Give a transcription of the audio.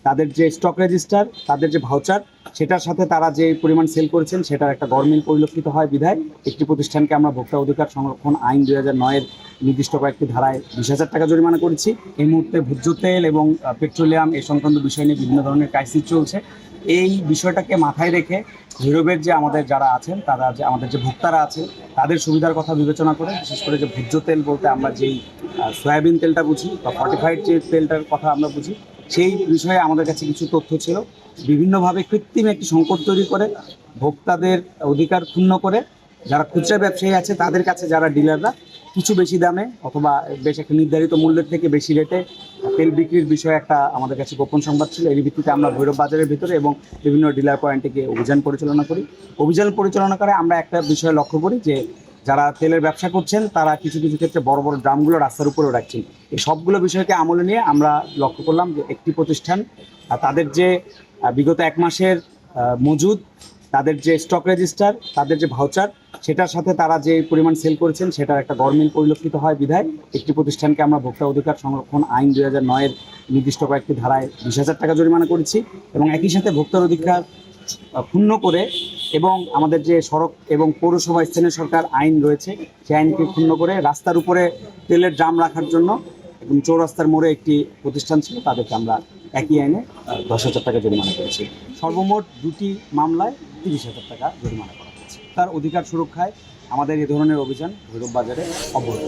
তাদের যে stock register, তাদের যে ভাউচার, সেটার সাথে তারা যে পরিমাণ সেল করেছেন সেটার একটা গরমিল পরিলক্ষিত হয় বিধায় একটি প্রতিষ্ঠানকে আমরা ভোক্তা অধিকার সংরক্ষণ আইন 2009-এর নির্দিষ্ট কয়েকটি ধারায় 20,000 টাকা জরিমানা করেছি। এই মুহূর্তে ভোজ্য তেল এবং পেট্রোলিয়াম এ সংক্রান্ত বিষয় নিয়ে বিভিন্ন ধরনের ক্রাইসিস চলছে। এই বিষয়টাকে মাথায় রেখে ভৈরবের যে আমাদের যারা আছেন, তারা যে আমাদের যে ভোক্তারা আছেন, তাদের সুবিধার কথা বিবেচনা করে, বিশেষ করে যে ভোজ্য তেল বলতে আমরা যেই সয়াবিন তেলটা বুঝি বা ফর্টিফাইড যে তেলটার কথা আমরা বুঝি, সেই বিষয়ে আমাদের কাছে কিছু তথ্য ছিল। বিভিন্নভাবে কৃত্রিম একটি সংকট তৈরি করে ভোক্তাদের অধিকার ক্ষুণ্ণ করে যারা খুচরা ব্যবসায়ী আছে তাদের কাছে যারা ডিলাররা কিছু বেশি দামে অথবা বেশ একটা নির্ধারিত মূল্যের থেকে বেশি রেটে তেল বিক্রির বিষয়ে একটা আমাদের কাছে গোপন সংবাদ ছিল। এর ভিত্তিতে আমরা ভৈরব বাজারের ভিতরে এবং বিভিন্ন ডিলার পয়েন্টে গিয়ে অভিযান পরিচালনা করি। অভিযান পরিচালনা করে আমরা একটা বিষয় লক্ষ্য করি যে যারা তেলের ব্যবসা করছেন তারা কিছু কিছু ক্ষেত্রে বড় বড় ড্রামগুলো রাস্তার উপরেও রাখছেন। এই সবগুলো বিষয়কে আমলে নিয়ে আমরা লক্ষ্য করলাম যে একটি প্রতিষ্ঠান তাদের যে বিগত 1 মাসের মজুদ, তাদের যে স্টক রেজিস্টার, তাদের যে ভাউচার, সেটার সাথে তারা যে পরিমাণ সেল করেছেন সেটার একটা গরমিল পরিলক্ষিত হয় বিধায় একটি প্রতিষ্ঠানকে আমরা ভোক্তা অধিকার সংরক্ষণ আইন 2009-এর নির্দিষ্ট কয়েকটি ধারায় 20,000 টাকা জরিমানা করেছি এবং একই সাথে ভোক্তার অধিকার ক্ষুণ্ণ করে এবং আমাদের যে সড়ক এবং পৌরসভা স্থানীয় সরকার আইন রয়েছে সেই আইনকে ক্ষুণ্ণ করে রাস্তার উপরে তেলের ড্রাম রাখার জন্য এবং চৌরাস্তার মোড়ে একটি প্রতিষ্ঠান ছিল, তাদেরকে আমরা একই আইনে 10,000 টাকা জরিমানা করেছি। সর্বমোট 2টি মামলায় 30,000 টাকা জরিমানা করা হয়েছে। তার অধিকার সুরক্ষায় আমাদের এ ধরনের অভিযান ভৈরব বাজারে অব্যাহত।